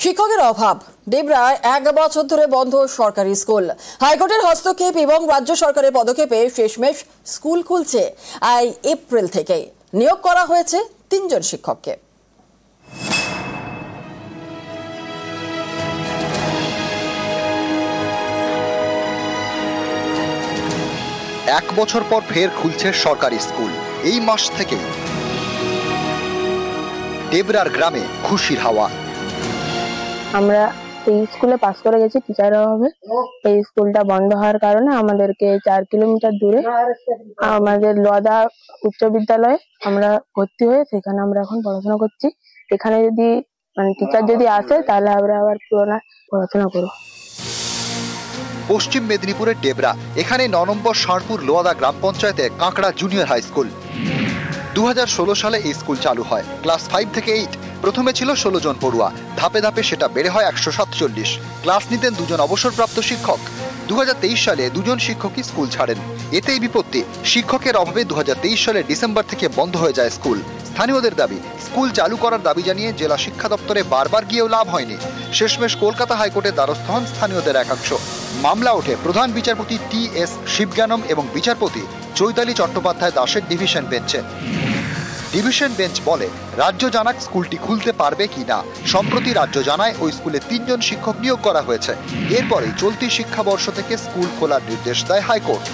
শিক্ষকের অভাব, ডেবরায় 1 বছর ধরে বন্ধ সরকারি স্কুল। হাইকোর্টের হস্তক্ষেপ এবং রাজ্য সরকারের পদক্ষেপে শেষমেশ স্কুল খুলছে। এপ্রিল থেকে নিয়োগ করা হয়েছে 3 জন শিক্ষককে। এক বছর পর ফের খুলছে সরকারি স্কুল। এই মাস থেকে ডেবরার গ্রামে খুশির হাওয়া। আমরা এই স্কুলে পাস করে গেছি টিচারের অভাবে। এই স্কুলটা বন্ধ হওয়ার কারণে আমাদেরকে 4 কিলোমিটার দূরে আমাদের লদা উচ্চ বিদ্যালয়ে আমরা ভর্তি হয়ে সেখানে আমরা এখন পড়াশোনা করছি। এখানে যদি টিচার যদি আসে তাহলে আমরা আবার পুনরায় পড়াশোনা করব। পশ্চিম মেদিনীপুরের ডেবরা, এখানে 9 নম্বর ষাঁড়পুর লোয়াদা গ্রাম পঞ্চায়েতে কাঁকড়া জুনিয়র হাই স্কুল। 2016 সালে এই স্কুল চালু হয়। ক্লাস 5 থেকে 8 প্রথমে ছিল 16 জন পড়ুয়া, ধাপে ধাপে সেটা বেড়ে হয় 147। ক্লাস নিতেন 2 জন অবসরপ্রাপ্ত শিক্ষক। 2023 সালে 2 জন শিক্ষকই স্কুল ছাড়েন। এতেই বিপত্তি, শিক্ষকের অভাবে 2023 সালের ডিসেম্বর থেকে বন্ধ হয়ে যায় স্কুল। স্থানীয়দের দাবি, স্কুল চালু করার দাবি জানিয়ে জেলা শিক্ষা দপ্তরে বারবার গিয়েও লাভ হয়নি। শেষমেশ কলকাতা হাইকোর্টের দ্বারস্থ হন স্থানীয়দের একাংশ। মামলা ওঠে প্রধান বিচারপতি TS শিবজ্ঞানম এবং বিচারপতি চৈতালি চট্টোপাধ্যায় দাসের ডিভিশন বেঞ্চে। ডিভিশন বেঞ্চ বলে, রাজ্য জানাক স্কুলটি খুলতে পারবে কিনা। সম্প্রতি রাজ্য জানায় ওই স্কুলে 3 জন শিক্ষক নিয়োগ করা হয়েছে। এরপরে চলতি শিক্ষাবর্ষ থেকে স্কুল খোলার নির্দেশ দেয় হাইকোর্ট।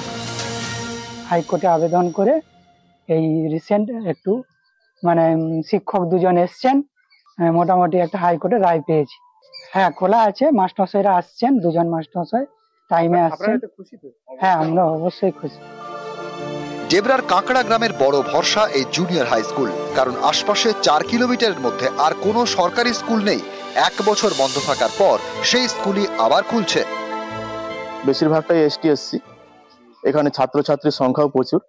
হাইকোর্টে আবেদন করে এই রিসেন্ট একটু শিক্ষক 2 জন এসছেন, মোটামুটি একটা হাইকোর্টে রায় পেয়েছি। হ্যাঁ, খোলা আছে, মাস্টারমশাইরা আসছেন, 2 জন মাস্টারমশাই টাইমে আসছেন। হ্যাঁ, আমরা অবশ্যই খুশি। ডেবরার কাঁকড়া গ্রামের বড় ভরসা এই জুনিয়র হাই স্কুল, কারণ আশপাশে 4 কিলোমিটারের মধ্যে আর কোনো সরকারি স্কুল নেই। 1 বছর বন্ধ থাকার পর সেই স্কুলই আবার খুলছে। বেশিরভাগটাই STSC, এখানে ছাত্রছাত্রীর সংখ্যাও প্রচুর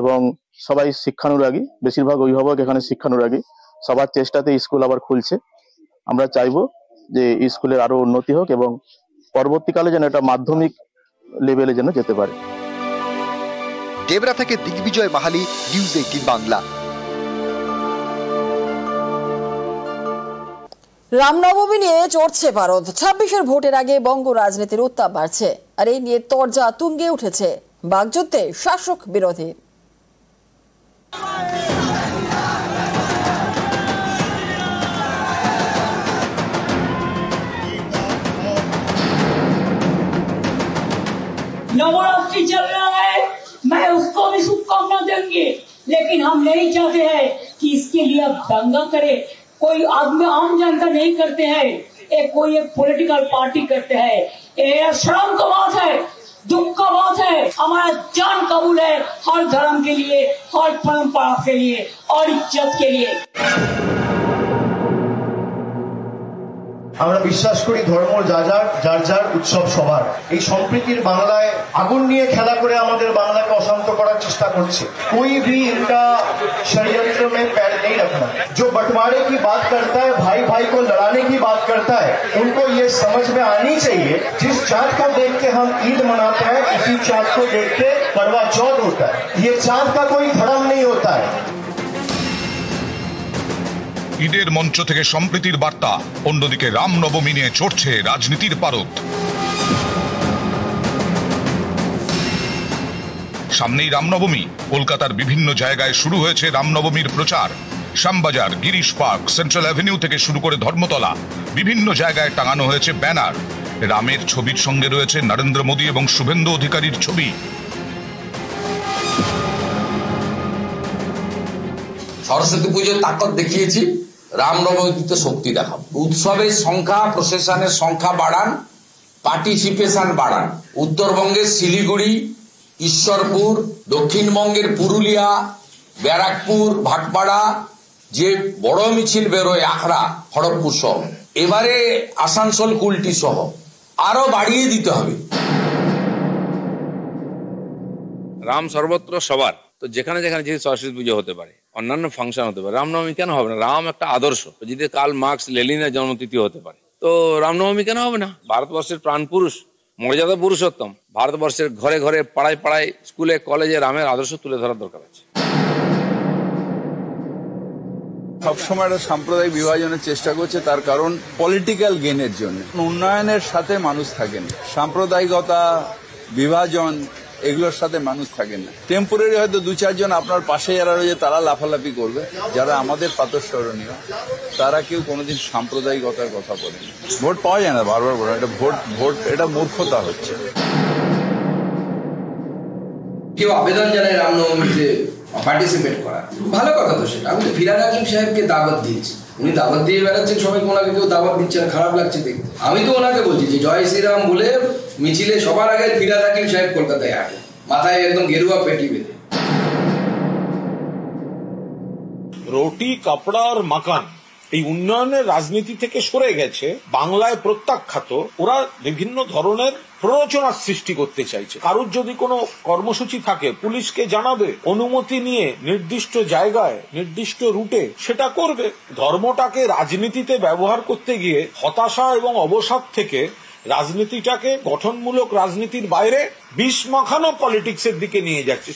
এবং সবাই শিক্ষানুরাগী, বেশিরভাগ অভিভাবক এখানে শিক্ষানুরাগী। সবার চেষ্টাতে স্কুল আবার খুলছে। আমরা চাইবো যে স্কুলের আরো উন্নতি হোক এবং পরবর্তীকালে যেন এটা মাধ্যমিক লেভেলে যেন যেতে পারে। ডেবরা থেকে দিগ্বিজয় মাহালি, নিউজ 18 বাংলা। রামনবমী নিয়ে চড়ছে পারদ। 26-এর ভোটের আগে বঙ্গ রাজনীতির উত্তাপ বাড়ছে, আর এই নিয়ে তরজা তুঙ্গে উঠেছে বাগযুদ্ধে শাসক বিরোধী। नवरात्रि चल रहा है, मैं उसको भी शुभकामना देंगे, लेकिन हम नहीं चाहते हैं कि इसके लिए अब दंगा करे। कोई आदमी, आम जनता नहीं करते हैं, कोई एक पॉलिटिकल पार्टी करते हैं। ये शर्म का बात है, दुख का बात है। हमारा जान कबूल है हर धर्म के लिए, हर परंपरा के लिए और इज्जत के लिए। আমরা বিশ্বাস করি ধর্ম যার যার উৎসব সবার। এই সম্প্রীতির বাংলায় আগুন নিয়ে খেলা করে আমাদের বাংলাকে অশান্ত করার চেষ্টা করছে। कोई भी इनका षड्यंत्र में पैर नहीं रखना। जो बंटवारे की बात करता है, भाई भाई को लड़ाने की बात करता है, उनको ये समझ में आनी चाहिए जिस चाँद को देख के हम ईद मनाते हैं, इसी चाँद को देख के करवा चौथ होता है। ये चाँद का कोई धर्म नहीं होता है। ঈদের মঞ্চ থেকে সম্প্রীতির বার্তা, অন্যদিকে রামনবমী নিয়ে চড়ছে রাজনীতির পারদ। সামনেই রামনবমী, কলকাতার বিভিন্ন জায়গায় শুরু হয়েছে রামনবমীর প্রচার। Shyambazar, Girish park, central avenue থেকে শুরু করে ধর্মতলা, বিভিন্ন জায়গায় টাঙানো হয়েছে ব্যানার। রামের ছবির সঙ্গে রয়েছে নরেন্দ্র মোদী এবং শুভেন্দু অধিকারীর ছবি। সরস্বতী পুজোর তাকত দেখিয়েছি, রামনবমীতে শক্তি দেখাবো। উৎসবের সংখ্যা, প্রসেশনের সংখ্যা বাড়ান, পার্টিসিপেশন বাড়ান। উত্তরবঙ্গের শিলিগুড়ি, ঈশ্বরপুর, দক্ষিণবঙ্গের পুরুলিয়া, ব্যারাকপুর, ভাটপাড়া যে বড় মিছিল বেরোয়, আখড়া, খড়গপুর সহ, এবারে আসানসোল, কুলটি সহ আরো বাড়িয়ে দিতে হবে। রাম সর্বত্র সবার, তো যেখানে যেখানে যে সরস্বতী পুজো হতে পারে, অন্যান্য ফাংশন হতে পারে, রামনবমী কেন হবে না? রাম একটা আদর্শ, যদি কার্ল মার্কস, লেনিনের জন্মতিথি হতে পারে, তো রামনবমী কেন হবে না? ভারতবর্ষের প্রাণ পুরুষ, মর্যাদা পুরুষোত্তম, ভারতবর্ষের ঘরে ঘরে, পাড়ায় পাড়ায়, স্কুলে কলেজে রামের আদর্শ তুলে ধরার দরকার আছে। সবসময় একটা সাম্প্রদায়িক বিভাজনের চেষ্টা করছে, তার কারণ পলিটিক্যাল গেনের জন্য। উন্নয়নের সাথে মানুষ থাকেন, সাম্প্রদায়িকতা, বিভাজন এগুলোর সাথে মানুষ থাকেন না। টেম্পোরারি হয়তো 2-4 জন আপনার পাশে যারা রয়েছে তারা লাফালাফি করবে, যারা আমাদের প্রাতঃস্মরণীয় তারা কেউ কোনোদিন সাম্প্রদায়িকতার কথা বলেনি। ভোট পাওয়া যায় না, বারবার বলে এটা ভোট এটা মূর্খতা হচ্ছে। কেউ আবেদন জানায় রামনবমীতে পার্টিসিপেট করা, ভালো কথা তো সেটা। আমি তো ফিরহাদ হাকিম সাহেবকে দাওয়াত দিয়েছি, উনি দাওয়াত দিয়ে বেড়াচ্ছেন সবাইকে, ওনাকে কেউ দাওয়াত দিচ্ছে না, খারাপ লাগছে দেখতে। আমি তো ওনাকে বলছি যে জয় শ্রীরাম বলে মিছিলে সবার আগে ফিরহাদ হাকিম সাহেব কলকাতায় আসে, মাথায় একদম গেরুয়া পেটি বেঁধে। রুটি, কাপড়া আর মাকান এই উন্নয়নের রাজনীতি থেকে সরে গেছে, বাংলায় প্রত্যাখ্যাত। ওরা বিভিন্ন ধরনের প্ররোচনার সৃষ্টি করতে চাইছে। কারুর যদি কোনো কর্মসূচি থাকে পুলিশকে জানাবে, অনুমতি নিয়ে নির্দিষ্ট জায়গায় নির্দিষ্ট রুটে সেটা করবে। ধর্মটাকে রাজনীতিতে ব্যবহার করতে গিয়ে হতাশা এবং অবসাদ থেকে রাজনীতিটাকে গঠনমূলক রাজনীতির বাইরে বিষ মাখানো পলিটিক্সের দিকে নিয়ে যাচ্ছে।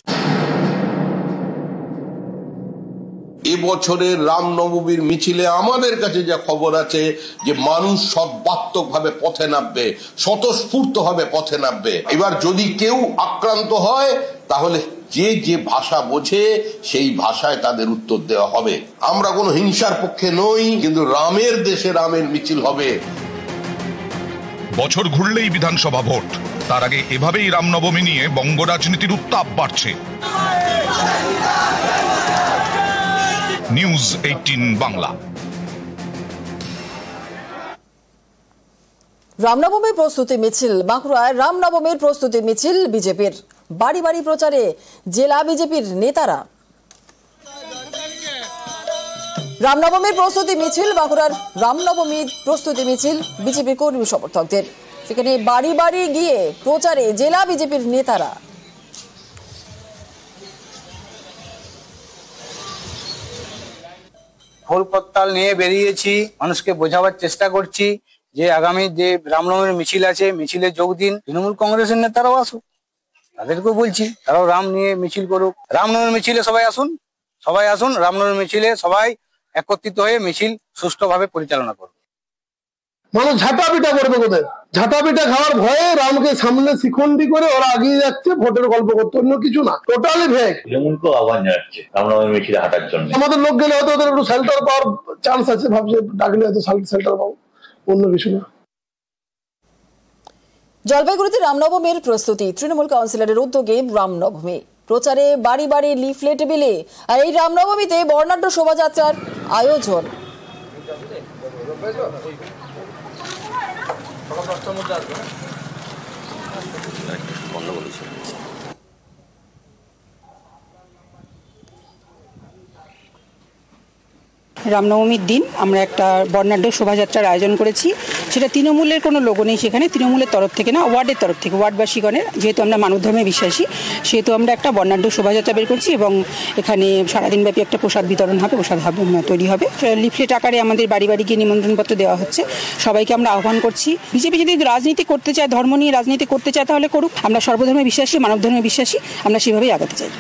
এবছরের রামনবমীর মিছিলে আমাদের কাছে যা খবর আছে যে মানুষ সর্বাত্মক ভাবে পথে নামবে, স্বতঃস্ফূর্ত ভাবে পথে নামবে। এবার যদি কেউ আক্রান্ত হয় তাহলে যে যে ভাষা বোঝে সেই ভাষায় তাদের উত্তর দেওয়া হবে। আমরা কোনো হিংসার পক্ষে নই, কিন্তু রামের দেশে রামের মিছিল হবে। বছর ঘুরলেই বিধানসভা ভোট, তার আগে এভাবেই রামনবমী নিয়ে বঙ্গ রাজনীতির উত্তাপ বাড়ছে। নিউজ 18 বাংলা। রামনবমীর প্রস্তুতি মিছিল বাঁকুড়ায়। রামনবমীর প্রস্তুতি মিছিল বিজেপির, বাড়ি বাড়ি প্রচারে জেলা বিজেপির নেতারা। রামনবমীর প্রস্তুতি মিছিল বাঁকুড়ার। রামনবমীর প্রস্তুতি মিছিল বিজেপি কর্মী সমর্থকদের, সেখানে বাড়ি বাড়ি গিয়ে প্রচারে জেলা বিজেপির নেতারা। ফুল করতাল নিয়ে বেরিয়েছি, মানুষকে বোঝাবার চেষ্টা করছি যে আগামী যে রামনবমীর মিছিল আছে, মিছিলে যোগ দিন। তৃণমূল কংগ্রেসের নেতারাও আসুক, তাদেরকেও বলছি তারাও রাম নিয়ে মিছিল করুক। রামনবমীর মিছিলে সবাই আসুন, সবাই আসুন। রামনবমীর মিছিলে সবাই একত্রিত হয়ে মিছিল সুষ্ঠুভাবে পরিচালনা করবে। মানুষ ঝাঁটাপিটা করবে, কোথায় ঝাঁটাপিটা খাওয়ার ভয়ে রামকে সামনে শিখন্ডি করে ওরা এগিয়ে যাচ্ছে ভোটের গল্প করতে, অন্য কিছু না। টোটালি ভেক। তৃণমূলকেও আহ্বান জানাচ্ছে রামনবমীর মিছিলে হাঁটার জন্য। আমাদের লোক গেলে হয়তো ওদের একটু শেল্টার পাওয়ার চান্স আছে, ভাবছে ডাকলে হয়তো শেল্টার পাবো, অন্য কিছু না। জলপাইগুড়িতে রামনবমীর প্রস্তুতি, তৃণমূল কাউন্সিলরের উদ্যোগে রামনবমী প্রচারে বাড়ি বাড়ি লিফলেট বিলি। আর এই রামনবমীতে বর্ণাঢ্য শোভাযাত্রার আয়োজন। রামনবমীর দিন আমরা একটা বর্ণাঢ্য শোভাযাত্রার আয়োজন করেছি। সেটা তৃণমূলের কোনো লোগো নেই সেখানে, তৃণমূলের তরফ থেকে না, ওয়ার্ডের তরফ থেকে, ওয়ার্ডবাসীগণের, যেহেতু আমরা মানব ধর্মে বিশ্বাসী সেহেতু আমরা একটা বর্ণাঢ্য শোভাযাত্রা বের করছি এবং এখানে সারাদিনব্যাপী একটা প্রসাদ বিতরণ হবে, প্রসাদ তৈরি হবে। লিফলেট আকারে আমাদের বাড়ি বাড়ি গিয়ে নিমন্ত্রণপত্র দেওয়া হচ্ছে, সবাইকে আমরা আহ্বান করছি। বিজেপি যদি রাজনীতি করতে চায়, ধর্ম নিয়ে রাজনীতি করতে চায় তাহলে করুক। আমরা সর্বধর্মে বিশ্বাসী, মানব ধর্মে বিশ্বাসী, আমরা সেভাবেই আগাতে চাই।